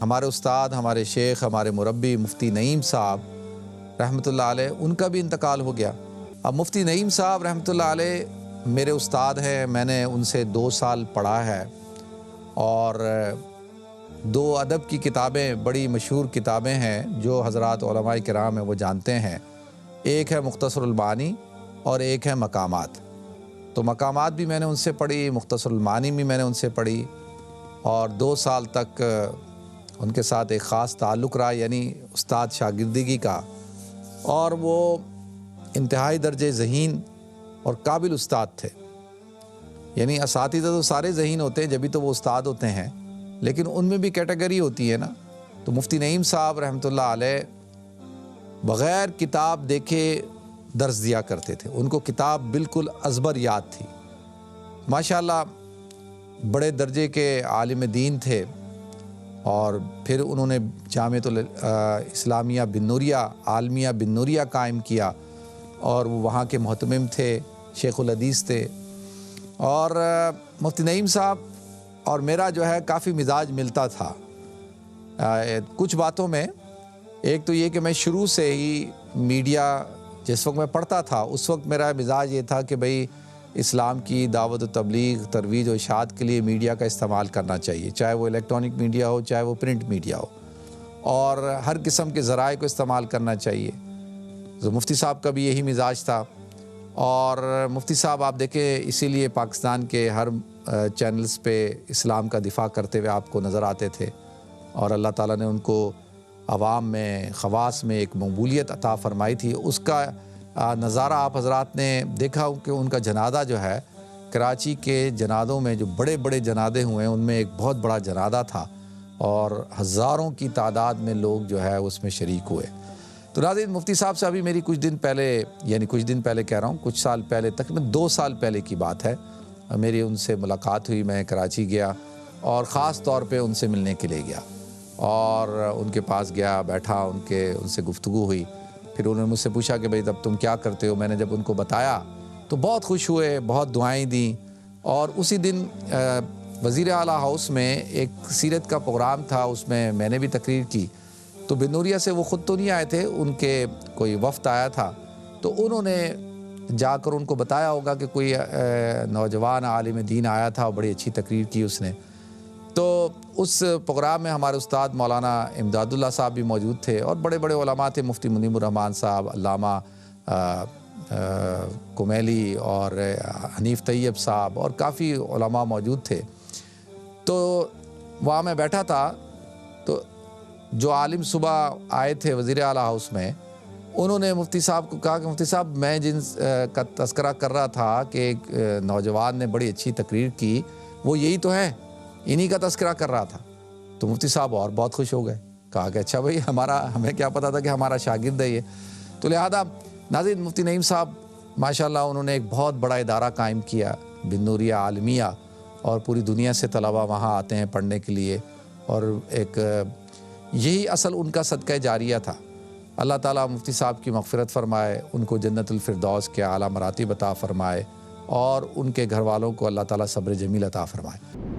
ہمارے استاد، ہمارے شیخ، ہمارے مربی مفتی نعیم صاحب رحمۃ اللہ علیہ، ان کا بھی انتقال ہو گیا۔ اب مفتی نعیم صاحب رحمۃ اللہ علیہ میرے استاد ہیں، میں نے ان سے 2 سال پڑھا ہے، اور 2 ادب کی کتابیں، بڑی مشہور کتابیں ہیں جو حضرات علماء کرام ہیں وہ جانتے ہیں۔ ایک ہے مختصر المعانی اور ایک ہے مقامات۔ تو مقامات بھی میں نے ان سے پڑھی، مختصر المعانی بھی میں نے ان سے پڑھی، اور 2 سال تک ان کے ساتھ ایک خاص تعلق رہا، یعنی استاد شاگردگی کا، اور وہ انتہائی درجے ذہین اور قابل استاد تھے۔ یعنی اساتذہ تو سارے ذہین ہوتے ہیں، جبھی تو وہ استاد ہوتے ہیں، لیکن ان میں بھی کیٹیگری ہوتی ہے نا۔ تو مفتی نعیم صاحب رحمۃ اللہ علیہ بغیر کتاب دیکھے درس دیا کرتے تھے، ان کو کتاب بالکل ازبر یاد تھی۔ ماشاءاللہ بڑے درجے کے عالم دین تھے، اور پھر انہوں نے جامعۃ الاسلامیہ بن نوریہ، عالمیہ بن نوریہ قائم کیا، اور وہ وہاں کے محتمم تھے، شیخ الحدیث تھے۔ اور مفتی نعیم صاحب اور میرا جو ہے کافی مزاج ملتا تھا کچھ باتوں میں۔ ایک تو یہ کہ میں شروع سے ہی میڈیا جس وقت میں پڑھتا تھا اس وقت میرا مزاج یہ تھا کہ بھئی اسلام کی دعوت و تبلیغ، ترویج و اشاعت کے لیے میڈیا کا استعمال کرنا چاہیے، چاہے وہ الیکٹرانک میڈیا ہو، چاہے وہ پرنٹ میڈیا ہو، اور ہر قسم کے ذرائع کو استعمال کرنا چاہیے۔ تو مفتی صاحب کا بھی یہی مزاج تھا، اور مفتی صاحب آپ دیکھیں اسی لیے پاکستان کے ہر چینلز پہ اسلام کا دفاع کرتے ہوئے آپ کو نظر آتے تھے، اور اللہ تعالیٰ نے ان کو عوام میں، خواص میں ایک مقبولیت عطا فرمائی تھی۔ اس کا نظارہ آپ حضرات نے دیکھا کہ ان کا جنازہ جو ہے، کراچی کے جنازوں میں جو بڑے بڑے جنازے ہوئے ہیں ان میں ایک بہت بڑا جنازہ تھا، اور ہزاروں کی تعداد میں لوگ جو ہے اس میں شریک ہوئے۔ تو ناظرین، مفتی صاحب سے ابھی میری کچھ دن پہلے کہہ رہا ہوں، کچھ سال پہلے، تقریباً 2 سال پہلے کی بات ہے، میری ان سے ملاقات ہوئی۔ میں کراچی گیا اور خاص طور پہ ان سے ملنے کے لیے گیا، اور ان کے پاس گیا، بیٹھا، ان سے گفتگو ہوئی۔ پھر انہوں نے مجھ سے پوچھا کہ بھئی تب تم کیا کرتے ہو؟ میں نے جب ان کو بتایا تو بہت خوش ہوئے، بہت دعائیں دیں، اور اسی دن وزیر اعلیٰ ہاؤس میں ایک سیرت کا پروگرام تھا، اس میں نے بھی تقریر کی۔ تو بن نوریہ سے وہ خود تو نہیں آئے تھے، ان کے کوئی وفد آیا تھا، تو انہوں نے جا کر ان کو بتایا ہوگا کہ کوئی نوجوان عالم دین آیا تھا اور بڑی اچھی تقریر کی اس نے۔ تو اس پروگرام میں ہمارے استاد مولانا امداد اللہ صاحب بھی موجود تھے، اور بڑے بڑے علماء تھے، مفتی منیب الرحمان صاحب، علامہ کمیلی، اور حنیف طیب صاحب، اور کافی علماء موجود تھے۔ تو وہاں میں بیٹھا تھا، تو جو عالم صبح آئے تھے وزیر اعلیٰ ہاؤس میں، انہوں نے مفتی صاحب کو کہا کہ مفتی صاحب، میں جن کا تذکرہ کر رہا تھا کہ ایک نوجوان نے بڑی اچھی تقریر کی، وہ یہی تو ہے، انہی کا تذکرہ کر رہا تھا۔ تو مفتی صاحب اور بہت خوش ہو گئے، کہا کہ اچھا بھئی، ہمیں کیا پتا تھا کہ ہمارا شاگرد ہے یہ۔ تو لہذا ناظرین، مفتی نعیم صاحب ماشاءاللہ انہوں نے ایک بہت بڑا ادارہ قائم کیا، بن نوریہ عالمیہ، اور پوری دنیا سے طلباء وہاں آتے ہیں پڑھنے کے لیے، اور ایک یہی اصل ان کا صدقہ جاریہ تھا۔ اللہ تعالیٰ مفتی صاحب کی مغفرت فرمائے، ان کو جنت الفردوس کے اعلیٰ مراتب عطا فرمائے، اور ان کے گھر والوں کو اللہ تعالیٰ صبر جمیل عطا فرمائے۔